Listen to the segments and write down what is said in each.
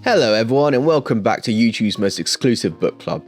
Hello everyone and welcome back to YouTube's most exclusive book club.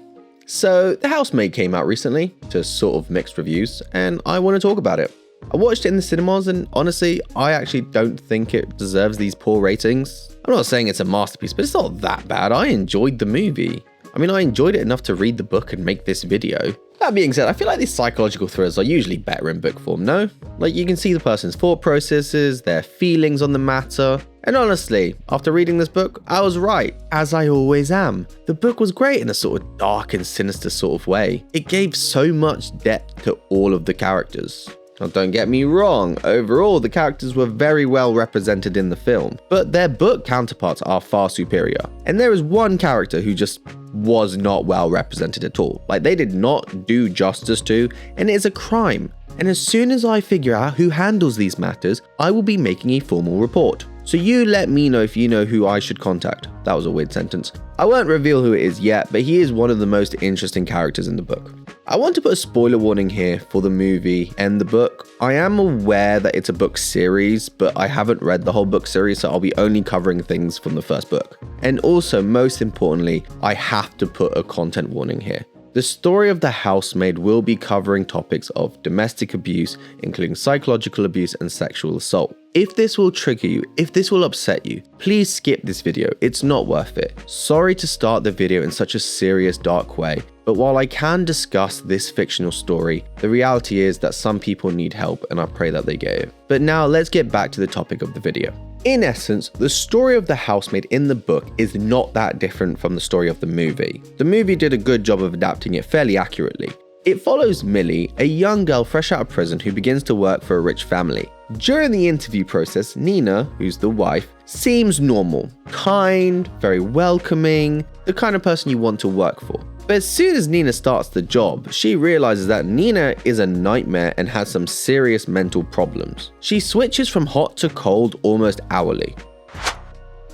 So, The Housemaid came out recently to sort of mixed reviews and I want to talk about it. I watched it in the cinemas and honestly, I actually don't think it deserves these poor ratings. I'm not saying it's a masterpiece, but it's not that bad. I enjoyed the movie. I enjoyed it enough to read the book and make this video. That being said, I feel like these psychological thrillers are usually better in book form, no? Like you can see the person's thought processes, their feelings on the matter. And honestly, after reading this book, I was right, as I always am. The book was great in a sort of dark and sinister sort of way. It gave so much depth to all of the characters. Now don't get me wrong, overall the characters were very well represented in the film, but their book counterparts are far superior. And there is one character who just was not well represented at all. Like they did not do justice to, and it is a crime. And as soon as I figure out who handles these matters, I will be making a formal report. So you let me know if you know who I should contact. That was a weird sentence. I won't reveal who it is yet, but he is one of the most interesting characters in the book. I want to put a spoiler warning here for the movie and the book. I am aware that it's a book series, but I haven't read the whole book series, so I'll be only covering things from the first book. And also, most importantly, I have to put a content warning here. The story of The Housemaid will be covering topics of domestic abuse, including psychological abuse and sexual assault. If this will trigger you, if this will upset you, please skip this video, it's not worth it. Sorry to start the video in such a serious, dark way, but while I can discuss this fictional story, the reality is that some people need help and I pray that they get it. But now let's get back to the topic of the video. In essence, the story of the housemaid in the book is not that different from the story of the movie. The movie did a good job of adapting it fairly accurately. It follows Millie, a young girl fresh out of prison who begins to work for a rich family. During the interview process, Nina, who's the wife, seems normal, kind, very welcoming, the kind of person you want to work for. But as soon as Nina starts the job, she realizes that Nina is a nightmare and has some serious mental problems. She switches from hot to cold almost hourly.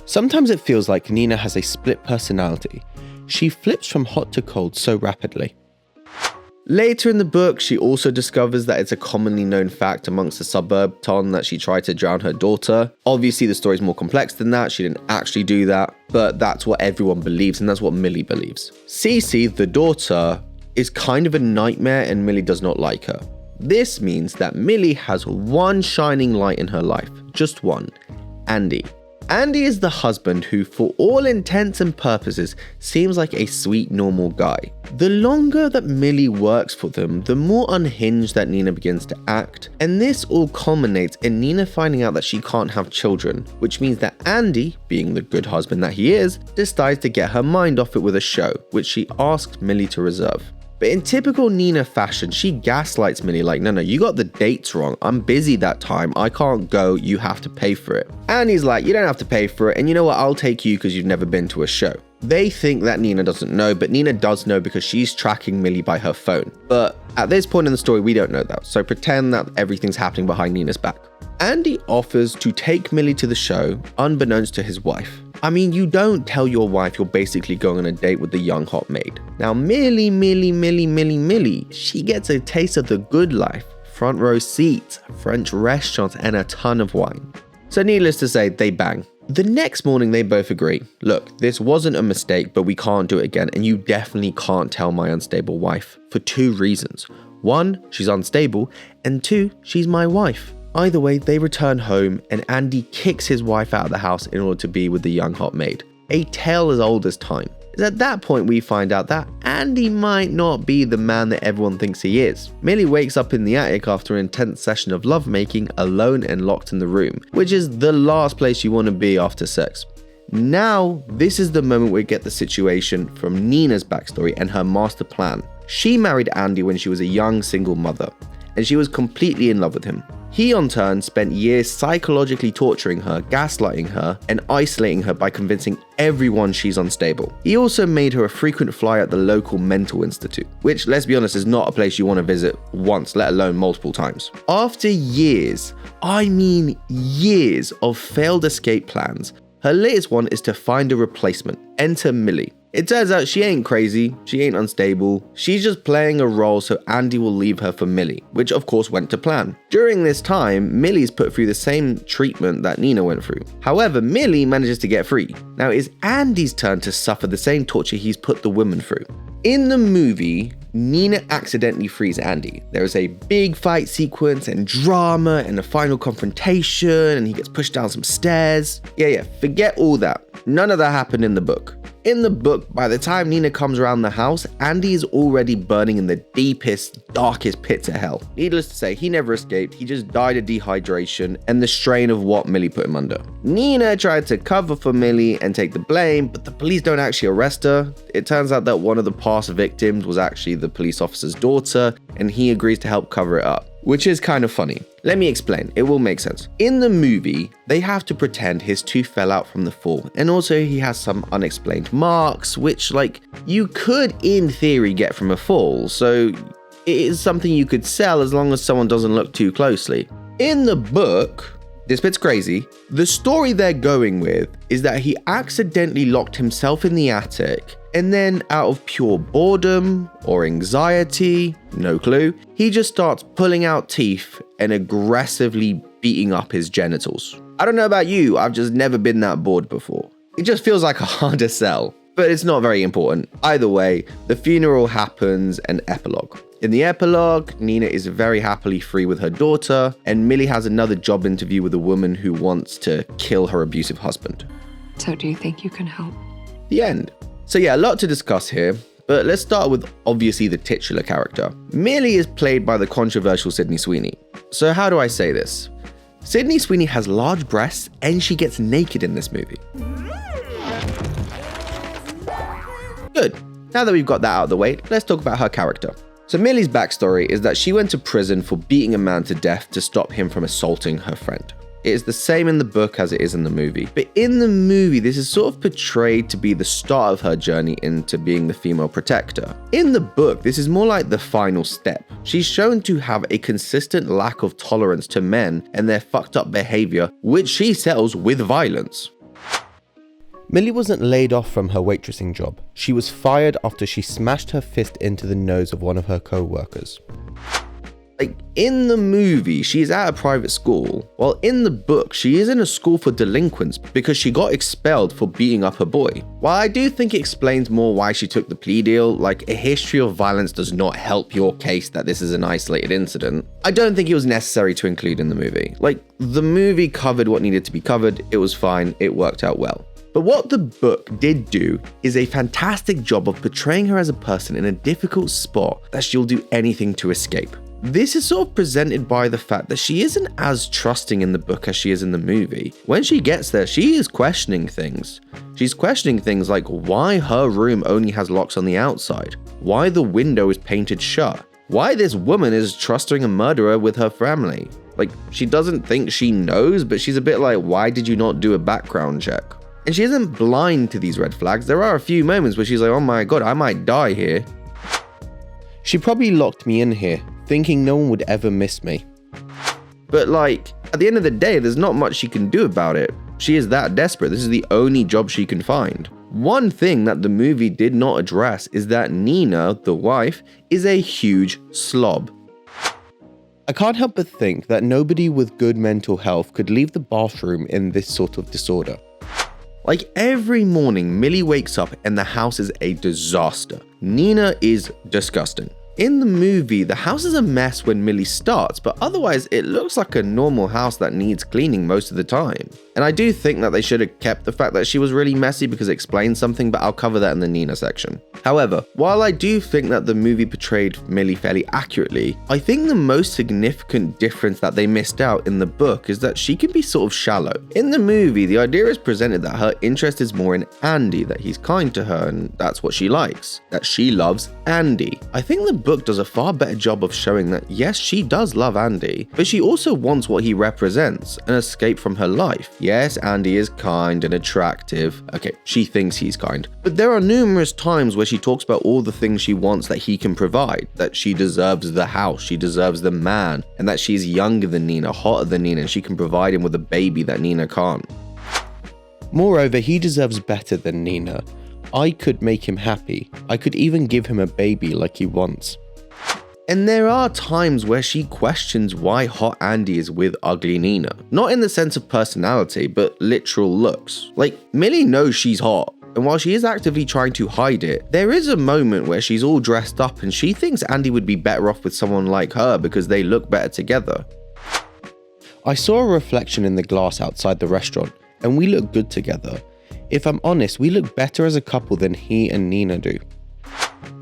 Sometimes it feels like Nina has a split personality. She flips from hot to cold so rapidly. Later in the book, she also discovers that it's a commonly known fact amongst the suburban that she tried to drown her daughter. Obviously, the story is more complex than that. She didn't actually do that, but that's what everyone believes, and that's what Millie believes. Cece, the daughter, is kind of a nightmare, and Millie does not like her. This means that Millie has one shining light in her life, just one: Andy. Andy is the husband who, for all intents and purposes, seems like a sweet, normal guy. The longer that Millie works for them, the more unhinged that Nina begins to act, and this all culminates in Nina finding out that she can't have children, which means that Andy, being the good husband that he is, decides to get her mind off it with a show, which she asks Millie to reserve. But in typical Nina fashion, she gaslights Millie like, no, you got the dates wrong. I'm busy that time. I can't go. You have to pay for it. And he's like, you don't have to pay for it. And you know what? I'll take you because you've never been to a show. They think that Nina doesn't know, but Nina does know because she's tracking Millie by her phone. But at this point in the story, we don't know that. So pretend that everything's happening behind Nina's back. Andy offers to take Millie to the show, unbeknownst to his wife. You don't tell your wife you're basically going on a date with the young hot maid. Now, Millie, she gets a taste of the good life. Front row seats, French restaurants, and a ton of wine. So needless to say, they bang. The next morning, they both agree. Look, this wasn't a mistake, but we can't do it again, and you definitely can't tell my unstable wife for two reasons. One, she's unstable, and two, she's my wife. Either way, they return home and Andy kicks his wife out of the house in order to be with the young hot maid. A tale as old as time. It's at that point we find out that Andy might not be the man that everyone thinks he is. Millie wakes up in the attic after an intense session of lovemaking, alone and locked in the room, which is the last place you want to be after sex. Now, this is the moment we get the situation from Nina's backstory and her master plan. She married Andy when she was a young single mother, and she was completely in love with him. He, on turn, spent years psychologically torturing her, gaslighting her, and isolating her by convincing everyone she's unstable. He also made her a frequent flyer at the local mental institute, which, let's be honest, is not a place you want to visit once, let alone multiple times. After years, years of failed escape plans, her latest one is to find a replacement. Enter Millie. It turns out she ain't crazy, she ain't unstable, she's just playing a role so Andy will leave her for Millie, which of course went to plan. During this time, Millie's put through the same treatment that Nina went through. However, Millie manages to get free. Now it's Andy's turn to suffer the same torture he's put the woman through. In the movie, Nina accidentally frees Andy. There is a big fight sequence and drama and a final confrontation and he gets pushed down some stairs. Yeah, forget all that. None of that happened in the book. In the book, by the time Nina comes around the house, Andy is already burning in the deepest, darkest pits of hell. Needless to say, he never escaped, he just died of dehydration and the strain of what Millie put him under. Nina tried to cover for Millie and take the blame, but the police don't actually arrest her. It turns out that one of the past victims was actually the police officer's daughter, and he agrees to help cover it up, which is kind of funny. Let me explain, it will make sense. In the movie, they have to pretend his tooth fell out from the fall, and also he has some unexplained marks, which you could in theory get from a fall, so it is something you could sell as long as someone doesn't look too closely. In the book, this bit's crazy, the story they're going with is that he accidentally locked himself in the attic, and then out of pure boredom or anxiety, no clue, he just starts pulling out teeth and aggressively beating up his genitals. I don't know about you, I've just never been that bored before. It just feels like a harder sell, but it's not very important. Either way, the funeral happens and epilogue. In the epilogue, Nina is very happily free with her daughter, and Millie has another job interview with a woman who wants to kill her abusive husband. So do you think you can help? The end. So yeah, a lot to discuss here, but let's start with obviously the titular character. Millie is played by the controversial Sydney Sweeney. So how do I say this? Sydney Sweeney has large breasts and she gets naked in this movie. Good. Now that we've got that out of the way, let's talk about her character. So Millie's backstory is that she went to prison for beating a man to death to stop him from assaulting her friend. It is the same in the book as it is in the movie. But in the movie, this is sort of portrayed to be the start of her journey into being the female protector. In the book, this is more like the final step. She's shown to have a consistent lack of tolerance to men and their fucked up behavior, which she settles with violence. Millie wasn't laid off from her waitressing job. She was fired after she smashed her fist into the nose of one of her co-workers. In the movie, she's at a private school, while in the book, she is in a school for delinquents because she got expelled for beating up her boy. While I do think it explains more why she took the plea deal, a history of violence does not help your case that this is an isolated incident, I don't think it was necessary to include in the movie. The movie covered what needed to be covered, it was fine, it worked out well. But what the book did do is a fantastic job of portraying her as a person in a difficult spot that she'll do anything to escape. This is sort of presented by the fact that she isn't as trusting in the book as she is in the movie. When she gets there, she is questioning things. She's questioning things like why her room only has locks on the outside, why the window is painted shut, why this woman is trusting a murderer with her family. She doesn't think she knows, but she's a bit like, why did you not do a background check? And she isn't blind to these red flags. There are a few moments where she's like, oh my god, I might die here. She probably locked me in here, thinking no one would ever miss me. But at the end of the day, there's not much she can do about it. She is that desperate. This is the only job she can find. One thing that the movie did not address is that Nina, the wife, is a huge slob. I can't help but think that nobody with good mental health could leave the bathroom in this sort of disorder. Every morning, Millie wakes up and the house is a disaster. Nina is disgusting. In the movie, the house is a mess when Millie starts, but otherwise it looks like a normal house that needs cleaning most of the time. And I do think that they should have kept the fact that she was really messy because it explains something, but I'll cover that in the Nina section. However, while I do think that the movie portrayed Millie fairly accurately, I think the most significant difference that they missed out in the book is that she can be sort of shallow. In the movie, the idea is presented that her interest is more in Andy, that he's kind to her and that's what she likes, that she loves Andy. I think the book does a far better job of showing that yes, she does love Andy, but she also wants what he represents, an escape from her life. Yes, Andy is kind and attractive. Okay, she thinks he's kind. But there are numerous times where she talks about all the things she wants that he can provide, that she deserves the house, she deserves the man, and that she's younger than Nina, hotter than Nina, and she can provide him with a baby that Nina can't. Moreover, he deserves better than Nina. I could make him happy. I could even give him a baby like he wants. And there are times where she questions why hot Andy is with ugly Nina. Not in the sense of personality, but literal looks. Like, Millie knows she's hot, and while she is actively trying to hide it, there is a moment where she's all dressed up and she thinks Andy would be better off with someone like her because they look better together. I saw a reflection in the glass outside the restaurant, and we look good together. If I'm honest, we look better as a couple than he and Nina do.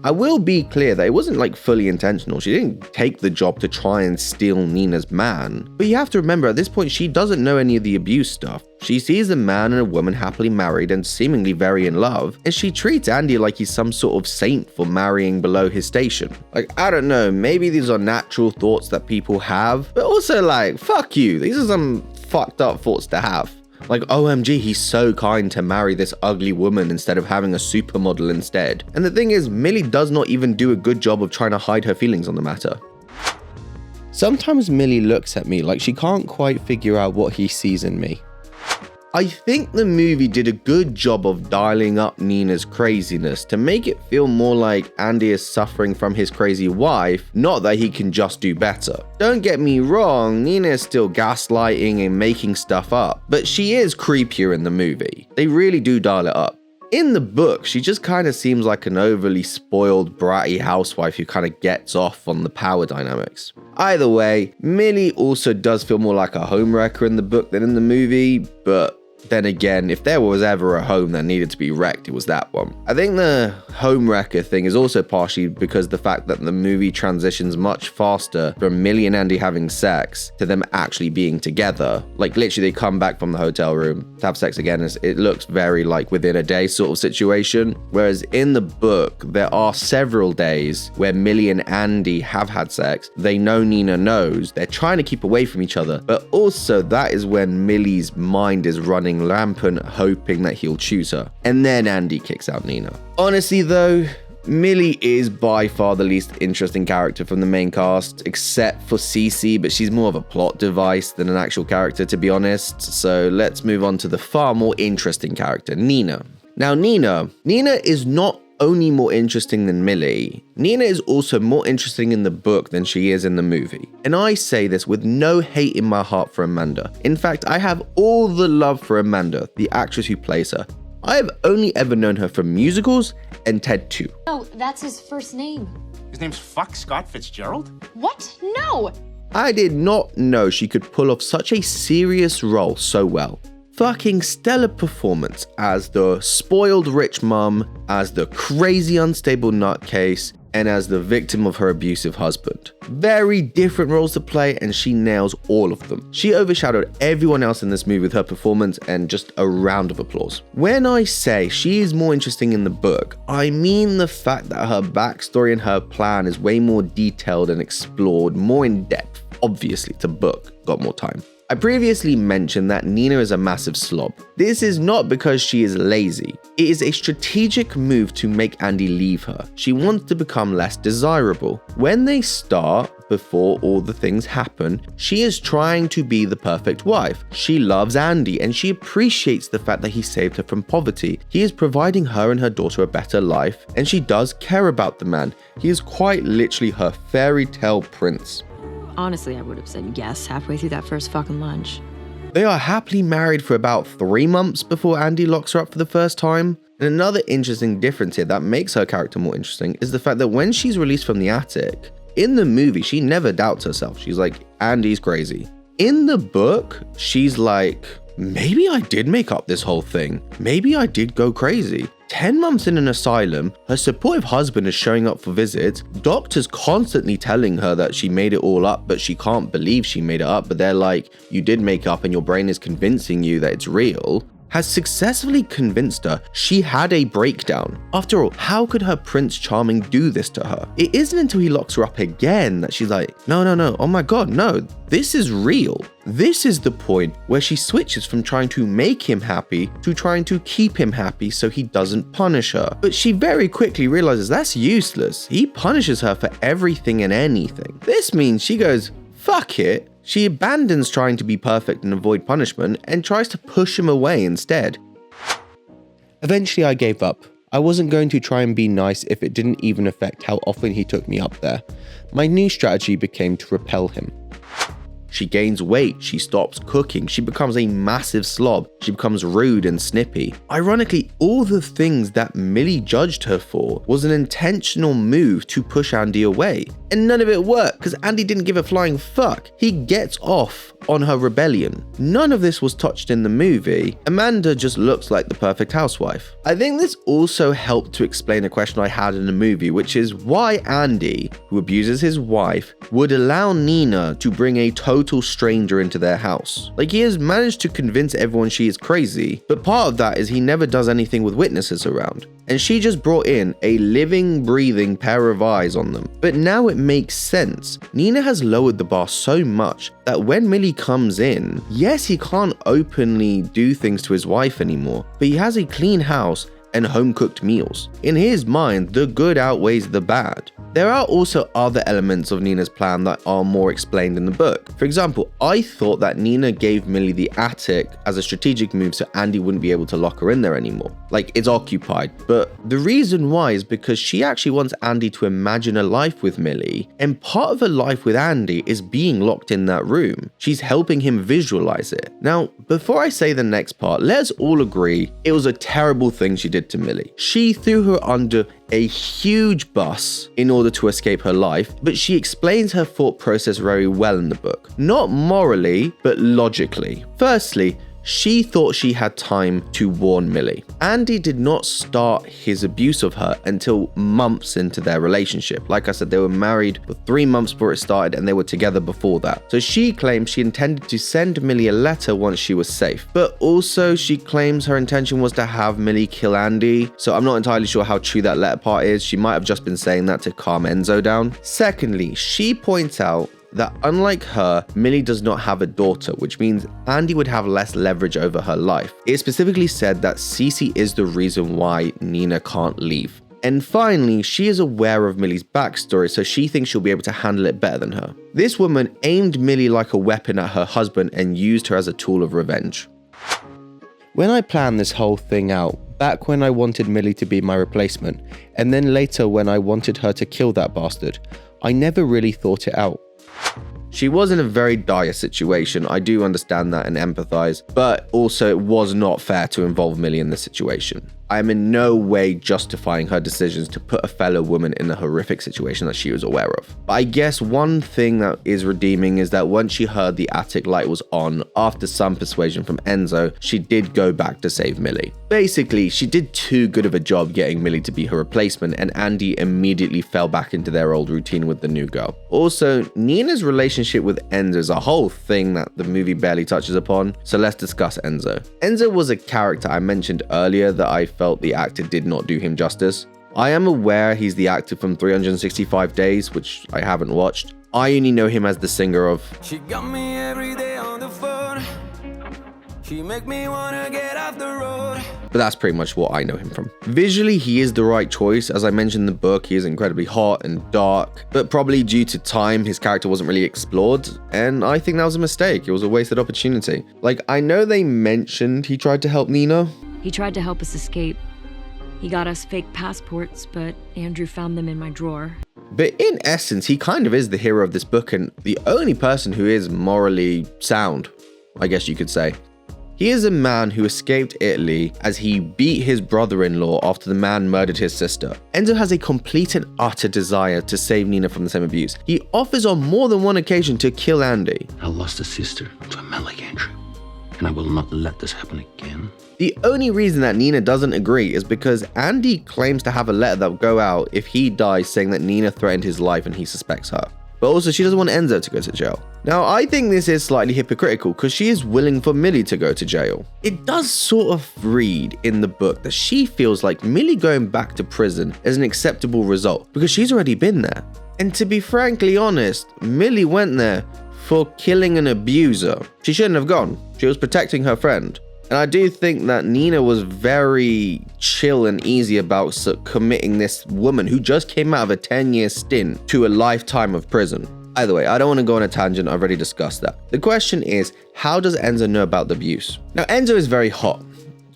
I will be clear that it wasn't like fully intentional. She didn't take the job to try and steal Nina's man. But you have to remember, at this point, she doesn't know any of the abuse stuff. She sees a man and a woman happily married and seemingly very in love, and she treats Andy like he's some sort of saint for marrying below his station. Like, I don't know, maybe these are natural thoughts that people have, but also like, fuck you. These are some fucked up thoughts to have. Like, OMG, he's so kind to marry this ugly woman instead of having a supermodel instead. And the thing is, Millie does not even do a good job of trying to hide her feelings on the matter. Sometimes Millie looks at me like she can't quite figure out what he sees in me. I think the movie did a good job of dialing up Nina's craziness to make it feel more like Andy is suffering from his crazy wife, not that he can just do better. Don't get me wrong, Nina is still gaslighting and making stuff up, but she is creepier in the movie. They really do dial it up. In the book, she just kind of seems like an overly spoiled, bratty housewife who kind of gets off on the power dynamics. Either way, Millie also does feel more like a homewrecker in the book than in the movie, but then again, if there was ever a home that needed to be wrecked, it was that one. I think the homewrecker thing is also partially because the fact that the movie transitions much faster from Millie and Andy having sex to them actually being together. Like, literally, they come back from the hotel room to have sex again. It looks very like within a day sort of situation. Whereas in the book, there are several days where Millie and Andy have had sex. They know Nina knows. They're trying to keep away from each other. But also, that is when Millie's mind is running rampant, hoping that he'll choose her. And then Andy kicks out Nina. Honestly though, Millie is by far the least interesting character from the main cast, except for Cece, but she's more of a plot device than an actual character, to be honest. So let's move on to the far more interesting character, Nina. Now Nina is not only more interesting than Millie, Nina is also more interesting in the book than she is in the movie. And I say this with no hate in my heart for Amanda. In fact, I have all the love for Amanda, the actress who plays her. I have only ever known her from musicals and Ted 2. No, that's his first name. His name's Fuck Scott Fitzgerald? What? No! I did not know she could pull off such a serious role so well. Fucking stellar performance as the spoiled rich mum, as the crazy unstable nutcase, and as the victim of her abusive husband. Very different roles to play, and she nails all of them. She overshadowed everyone else in this movie with her performance, and just a round of applause. When I say she is more interesting in the book, I mean the fact that her backstory and her plan is way more detailed and explored, more in depth. Obviously, it's a book, got more time. I previously mentioned that Nina is a massive slob. This is not because she is lazy. It is a strategic move to make Andy leave her. She wants to become less desirable. When they start, before all the things happen, she is trying to be the perfect wife. She loves Andy and she appreciates the fact that he saved her from poverty. He is providing her and her daughter a better life, and she does care about the man. He is quite literally her fairy tale prince. Honestly, I would have said yes halfway through that first fucking lunch. They are happily married for about 3 months before Andy locks her up for the first time. And another interesting difference here that makes her character more interesting is the fact that when she's released from the attic, in the movie, she never doubts herself. She's like, Andy's crazy. In the book, she's like, maybe I did make up this whole thing. Maybe I did go crazy. 10 months in an asylum, her supportive husband is showing up for visits, doctors constantly telling her that she made it all up, but she can't believe she made it up, but they're like, you did make up and your brain is convincing you that it's real, has successfully convinced her she had a breakdown. After all, how could her Prince Charming do this to her? It isn't until he locks her up again that she's like, no, oh my god, no, this is real. This is the point where she switches from trying to make him happy to trying to keep him happy so he doesn't punish her. But she very quickly realizes that's useless. He punishes her for everything and anything. This means she goes, fuck it. She abandons trying to be perfect and avoid punishment and tries to push him away instead. Eventually I gave up. I wasn't going to try and be nice if it didn't even affect how often he took me up there. My new strategy became to repel him. She gains weight, she stops cooking, she becomes a massive slob, she becomes rude and snippy. Ironically, all the things that Millie judged her for was an intentional move to push Andy away. And none of it worked because Andy didn't give a flying fuck. He gets off on her rebellion. None of this was touched in the movie. Amanda just looks like the perfect housewife. I think this also helped to explain a question I had in the movie, which is why Andy, who abuses his wife, would allow Nina to bring a total stranger into their house. Like, he has managed to convince everyone she is crazy, but part of that is he never does anything with witnesses around. And she just brought in a living, breathing pair of eyes on them. But now it makes sense. Nina has lowered the bar so much that when Millie comes in, yes, he can't openly do things to his wife anymore, but he has a clean house and home-cooked meals. In his mind, the good outweighs the bad. There are also other elements of Nina's plan that are more explained in the book. For example, I thought that Nina gave Millie the attic as a strategic move so Andy wouldn't be able to lock her in there anymore. Like, it's occupied. But the reason why is because she actually wants Andy to imagine a life with Millie, and part of her life with Andy is being locked in that room. She's helping him visualize it. Now, before I say the next part, let's all agree it was a terrible thing she did to Millie. She threw her under a huge bus in order to escape her life, but she explains her thought process very well in the book. Not morally, but logically. Firstly, she thought she had time to warn Millie. Andy did not start his abuse of her until months into their relationship. Like I said, they were married for 3 months before it started and they were together before that. So she claims she intended to send Millie a letter once she was safe. But also she claims her intention was to have Millie kill Andy. So I'm not entirely sure how true that letter part is. She might have just been saying that to calm Enzo down. Secondly, she points out that unlike her, Millie does not have a daughter, which means Andy would have less leverage over her life. It specifically said that Cece is the reason why Nina can't leave. And finally, she is aware of Millie's backstory, so she thinks she'll be able to handle it better than her. This woman aimed Millie like a weapon at her husband and used her as a tool of revenge. When I planned this whole thing out, back when I wanted Millie to be my replacement, and then later when I wanted her to kill that bastard, I never really thought it out. She was in a very dire situation, I do understand that and empathize, but also it was not fair to involve Millie in this situation. I am in no way justifying her decisions to put a fellow woman in a horrific situation that she was aware of. But I guess one thing that is redeeming is that once she heard the attic light was on, after some persuasion from Enzo, she did go back to save Millie. Basically, she did too good of a job getting Millie to be her replacement, and Andy immediately fell back into their old routine with the new girl. Also, Nina's relationship with Enzo is a whole thing that the movie barely touches upon, so let's discuss Enzo. Enzo was a character I mentioned earlier that I felt the actor did not do him justice. I am aware he's the actor from 365 Days, which I haven't watched. I only know him as the singer of She got me every day on the phone. She make me wanna get off the road. But that's pretty much what I know him from. Visually, he is the right choice. As I mentioned in the book, he is incredibly hot and dark, but probably due to time, his character wasn't really explored, and I think that was a mistake. It was a wasted opportunity. Like, I know they mentioned he tried to help Nina. He tried to help us escape. He got us fake passports, but Andrew found them in my drawer. But in essence, he kind of is the hero of this book and the only person who is morally sound, I guess you could say. He is a man who escaped Italy as he beat his brother-in-law after the man murdered his sister. Enzo has a complete and utter desire to save Nina from the same abuse. He offers on more than one occasion to kill Andy. I lost a sister to a man like Andrew, and I will not let this happen again. The only reason that Nina doesn't agree is because Andy claims to have a letter that will go out if he dies saying that Nina threatened his life and he suspects her. But also she doesn't want Enzo to go to jail. Now I think this is slightly hypocritical because she is willing for Millie to go to jail. It does sort of read in the book that she feels like Millie going back to prison is an acceptable result because she's already been there. And to be frankly honest, Millie went there for killing an abuser. She shouldn't have gone. She was protecting her friend. And I do think that Nina was very chill and easy about committing this woman who just came out of a 10-year stint to a lifetime of prison. Either way, I don't want to go on a tangent, I've already discussed that. The question is, how does Enzo know about the abuse? Now, Enzo is very hot.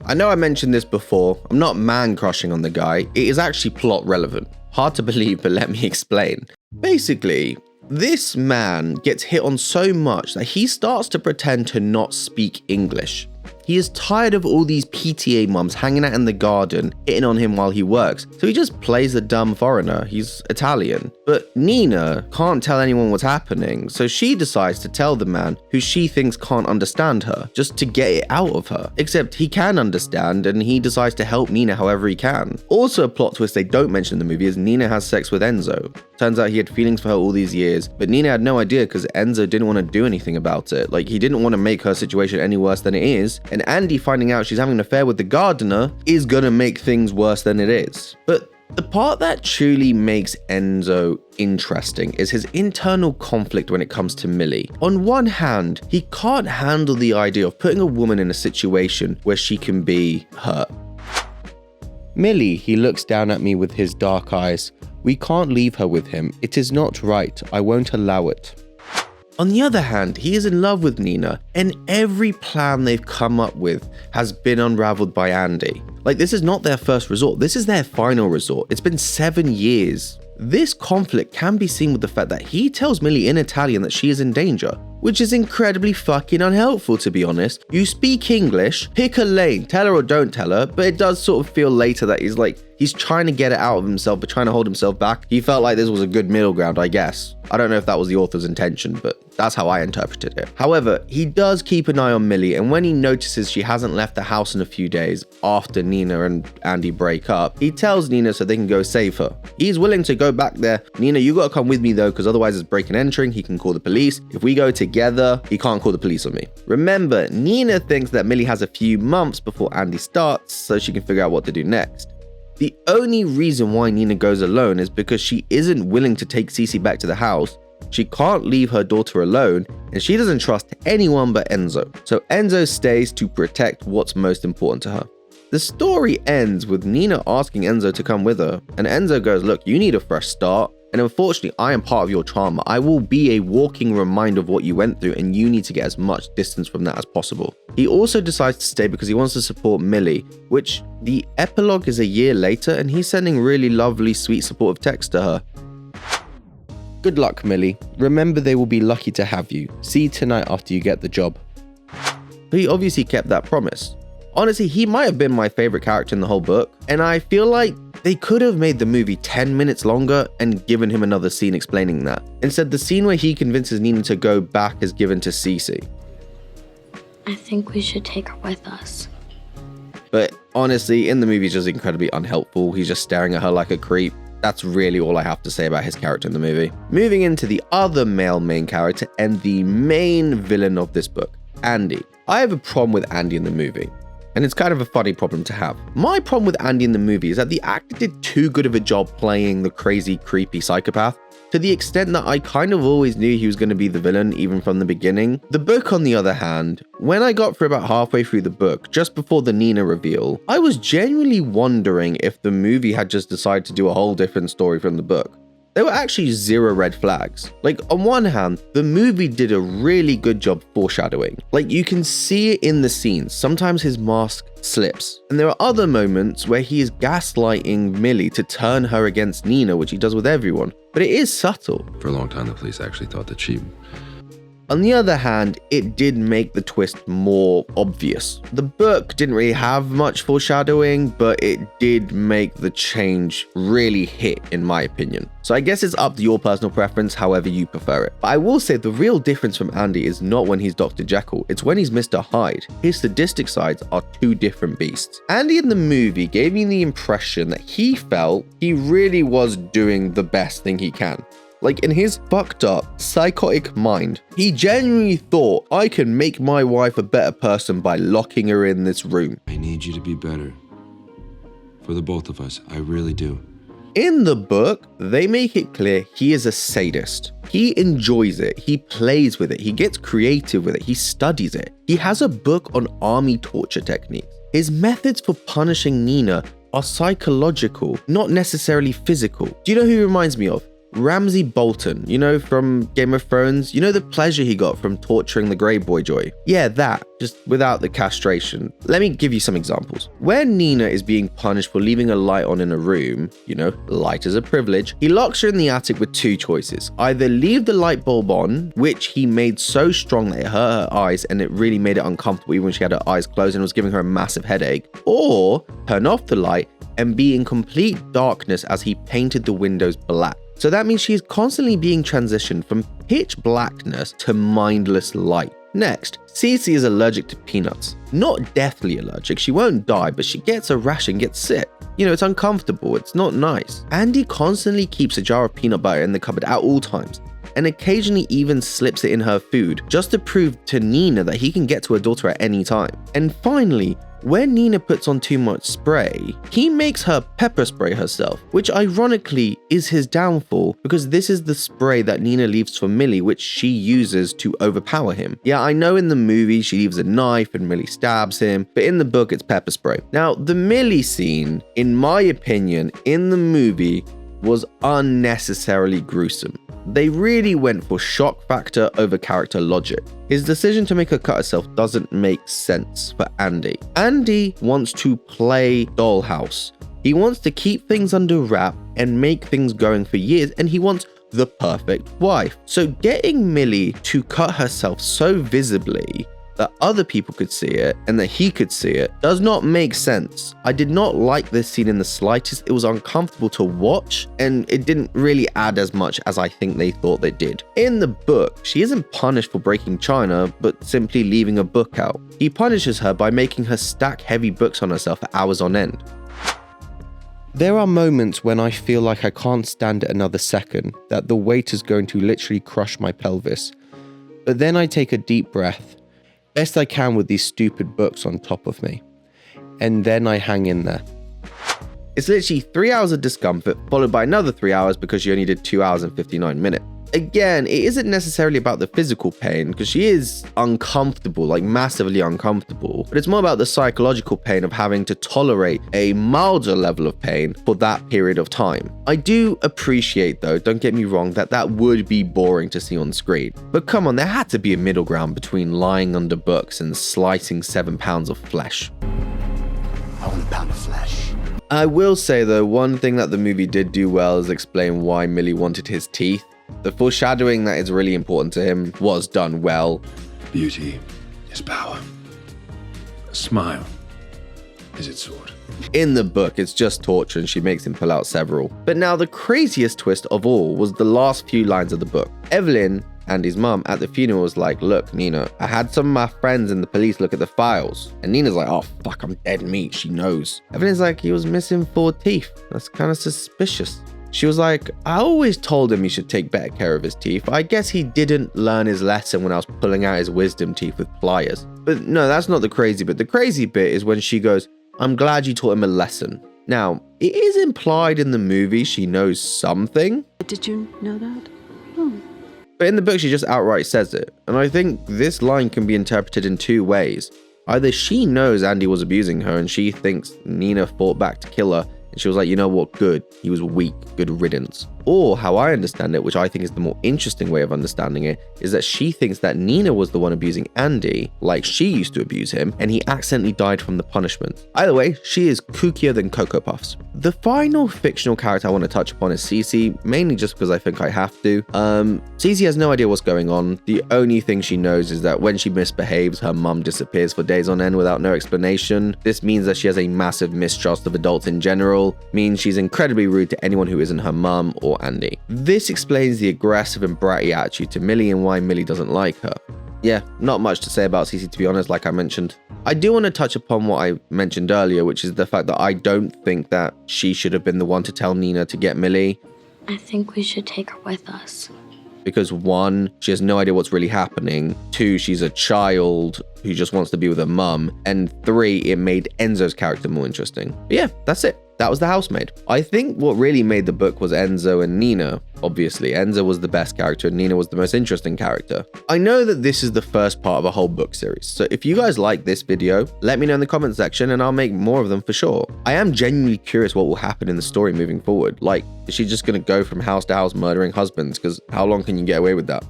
I know I mentioned this before, I'm not man-crushing on the guy, it is actually plot relevant. Hard to believe, but let me explain. Basically, this man gets hit on so much that he starts to pretend to not speak English. He is tired of all these PTA mums hanging out in the garden, hitting on him while he works, so he just plays the dumb foreigner. He's Italian. But Nina can't tell anyone what's happening, so she decides to tell the man who she thinks can't understand her, just to get it out of her. Except he can understand, and he decides to help Nina however he can. Also a plot twist they don't mention in the movie is Nina has sex with Enzo. Turns out he had feelings for her all these years, but Nina had no idea because Enzo didn't want to do anything about it. Like, he didn't want to make her situation any worse than it is, and Andy finding out she's having an affair with the gardener is gonna make things worse than it is. But the part that truly makes Enzo interesting is his internal conflict when it comes to Millie. On one hand, he can't handle the idea of putting a woman in a situation where she can be hurt. Millie, he looks down at me with his dark eyes. We can't leave her with him. It is not right. I won't allow it. On the other hand, he is in love with Nina, and every plan they've come up with has been unraveled by Andy. Like, this is not their first resort, this is their final resort. It's been 7 years. This conflict can be seen with the fact that he tells Millie in Italian that she is in danger, which is incredibly fucking unhelpful, to be honest. You speak English, pick a lane, tell her or don't tell her, but it does sort of feel later that he's trying to get it out of himself, but trying to hold himself back. He felt like this was a good middle ground, I guess. I don't know if that was the author's intention, but that's how I interpreted it. However, he does keep an eye on Millie, and when he notices she hasn't left the house in a few days after Nina and Andy break up, he tells Nina so they can go save her. He's willing to go back there. Nina, you gotta come with me though, because otherwise it's breaking and entering. He can call the police. If we go together, he can't call the police on me. Remember, Nina thinks that Millie has a few months before Andy starts, so she can figure out what to do next. The only reason why Nina goes alone is because she isn't willing to take Cece back to the house. She can't leave her daughter alone, and she doesn't trust anyone but Enzo. So Enzo stays to protect what's most important to her. The story ends with Nina asking Enzo to come with her, and Enzo goes, look, you need a fresh start, and unfortunately I am part of your trauma. I will be a walking reminder of what you went through, and you need to get as much distance from that as possible. He also decides to stay because he wants to support Millie, which the epilogue is a year later, and he's sending really lovely, sweet, supportive texts to her. Good luck, Millie. Remember, they will be lucky to have you. See you tonight after you get the job. But he obviously kept that promise. Honestly, he might have been my favorite character in the whole book, and I feel like they could have made the movie 10 minutes longer and given him another scene explaining that. Instead, the scene where he convinces Nina to go back is given to Cece. I think we should take her with us. But honestly, in the movie, it's just incredibly unhelpful. He's just staring at her like a creep. That's really all I have to say about his character in the movie. Moving into the other male main character and the main villain of this book, Andy. I have a problem with Andy in the movie, and it's kind of a funny problem to have. My problem with Andy in the movie is that the actor did too good of a job playing the crazy, creepy psychopath, to the extent that I kind of always knew he was going to be the villain even from the beginning. The book, on the other hand, when I got through about halfway through the book, just before the Nina reveal, I was genuinely wondering if the movie had just decided to do a whole different story from the book. There were actually zero red flags. Like, on one hand, the movie did a really good job foreshadowing. Like, you can see it in the scenes. Sometimes his mask slips. And there are other moments where he is gaslighting Millie to turn her against Nina, which he does with everyone. But it is subtle. For a long time, the police actually thought that she... On the other hand, it did make the twist more obvious. The book didn't really have much foreshadowing, but it did make the change really hit, in my opinion. So I guess it's up to your personal preference, however you prefer it. But I will say the real difference from Andy is not when he's Dr. Jekyll, it's when he's Mr. Hyde. His sadistic sides are two different beasts. Andy in the movie gave me the impression that he felt he really was doing the best thing he can. Like, in his fucked up, psychotic mind, he genuinely thought, I can make my wife a better person by locking her in this room. I need you to be better. For the both of us, I really do. In the book, they make it clear he is a sadist. He enjoys it, he plays with it, he gets creative with it, he studies it. He has a book on army torture techniques. His methods for punishing Nina are psychological, not necessarily physical. Do you know who he reminds me of? Ramsay Bolton, you know, from Game of Thrones, you know the pleasure he got from torturing the Grey Boy Joy? Yeah, that, just without the castration. Let me give you some examples. When Nina is being punished for leaving a light on in a room, you know, light is a privilege, he locks her in the attic with two choices. Either leave the light bulb on, which he made so strong that it hurt her eyes and it really made it uncomfortable even when she had her eyes closed and was giving her a massive headache, or turn off the light and be in complete darkness as he painted the windows black. So that means she is constantly being transitioned from pitch blackness to mindless light. Next, Cece is allergic to peanuts. Not deathly allergic, she won't die, but she gets a rash and gets sick. You know, it's uncomfortable, it's not nice. Andy constantly keeps a jar of peanut butter in the cupboard at all times, and occasionally even slips it in her food, just to prove to Nina that he can get to her daughter at any time. And finally, when Nina puts on too much spray, he makes her pepper spray herself, which ironically is his downfall because this is the spray that Nina leaves for Millie, which she uses to overpower him. Yeah, I know in the movie she leaves a knife and Millie stabs him, but in the book it's pepper spray. Now, the Millie scene, in my opinion, in the movie was unnecessarily gruesome. They really went for shock factor over character logic. His decision to make her cut herself doesn't make sense for Andy. Andy wants to play dollhouse. He wants to keep things under wrap and make things going for years, and he wants the perfect wife. So getting Millie to cut herself so visibly that other people could see it and that he could see it does not make sense. I did not like this scene in the slightest. It was uncomfortable to watch and it didn't really add as much as I think they thought they did. In the book, she isn't punished for breaking china, but simply leaving a book out. He punishes her by making her stack heavy books on herself for hours on end. There are moments when I feel like I can't stand it another second, that the weight is going to literally crush my pelvis. But then I take a deep breath, best I can with these stupid books on top of me, and then I hang in there. It's literally 3 hours of discomfort followed by another 3 hours because she only did 2 hours and 59 minutes. Again, it isn't necessarily about the physical pain because she is uncomfortable, like massively uncomfortable, but it's more about the psychological pain of having to tolerate a milder level of pain for that period of time. I do appreciate though, don't get me wrong, that would be boring to see on screen. But come on, there had to be a middle ground between lying under books and slicing 7 pounds of flesh. I want a pound of flesh. I will say though, one thing that the movie did do well is explain why Millie wanted his teeth. The foreshadowing that is really important to him was done well. Beauty is power. A smile is its sword. In the book, it's just torture and she makes him pull out several. But now the craziest twist of all was the last few lines of the book. Evelyn, Andy's mum, at the funeral was like, look, Nina, I had some of my friends in the police look at the files. And Nina's like, oh, fuck, I'm dead meat. She knows. Evelyn's like, he was missing 4 teeth. That's kind of suspicious. She was like, I always told him he should take better care of his teeth. I guess he didn't learn his lesson when I was pulling out his wisdom teeth with pliers. But no, that's not the crazy bit. The crazy bit is when she goes, I'm glad you taught him a lesson. Now, it is implied in the movie she knows something. Did you know that? But in the book, she just outright says it. And I think this line can be interpreted in 2 ways. Either she knows Andy was abusing her and she thinks Nina fought back to kill her, and she was like, you know what, good. He was weak, good riddance. Or how I understand it, which I think is the more interesting way of understanding it, is that she thinks that Nina was the one abusing Andy, like she used to abuse him, and he accidentally died from the punishment. Either way, she is kookier than Cocoa Puffs. The final fictional character I want to touch upon is Cece, mainly just because I think I have to. Cece has no idea what's going on. The only thing she knows is that when she misbehaves, her mum disappears for days on end without no explanation. This means that she has a massive mistrust of adults in general, means she's incredibly rude to anyone who isn't her mum or Andy. This explains the aggressive and bratty attitude to Millie and why Millie doesn't like her. Yeah, not much to say about Cece, to be honest, like I mentioned. I do want to touch upon what I mentioned earlier, which is the fact that I don't think that she should have been the one to tell Nina to get Millie. I think we should take her with us. Because 1, she has no idea what's really happening. 2, she's a child who just wants to be with her mum. And 3, it made Enzo's character more interesting. But yeah, that's it. that was The Housemaid. I think what really made the book was Enzo and Nina. Obviously, Enzo was the best character and Nina was the most interesting character. I know that this is the first part of a whole book series, so if you guys like this video, let me know in the comment section and I'll make more of them for sure. I am genuinely curious what will happen in the story moving forward. Like, is she just gonna go from house to house murdering husbands? Because how long can you get away with that?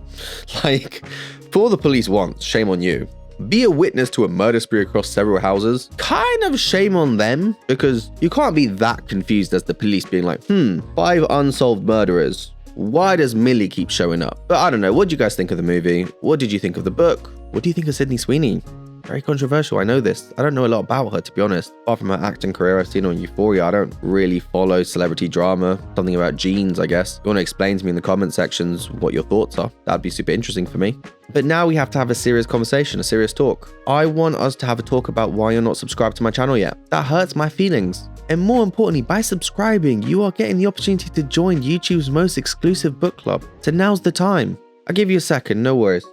Like, fool the police once, shame on you. Be a witness to a murder spree across several houses, kind of shame on them, because you can't be that confused as the police being like, 5 unsolved murderers. Why does Millie keep showing up? But I don't know, what do you guys think of the movie? What did you think of the book? What do you think of Sydney Sweeney? Very controversial, I know this. I don't know a lot about her, to be honest. Apart from her acting career I've seen on Euphoria, I don't really follow celebrity drama. Something about genes, I guess. You want to explain to me in the comment sections what your thoughts are? That'd be super interesting for me. But now we have to have a serious conversation, a serious talk. I want us to have a talk about why you're not subscribed to my channel yet. That hurts my feelings. And more importantly, by subscribing, you are getting the opportunity to join YouTube's most exclusive book club. So now's the time. I'll give you a second, no worries.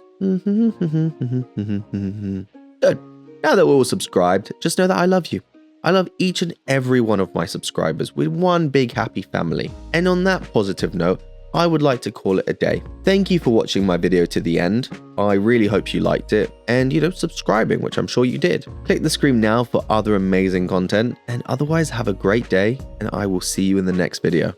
Good. Now that we're all subscribed, just know that I love you. I love each and every one of my subscribers with one big happy family. And on that positive note, I would like to call it a day. Thank you for watching my video to the end. I really hope you liked it and, subscribing, which I'm sure you did. Click the screen now for other amazing content, and otherwise have a great day, and I will see you in the next video.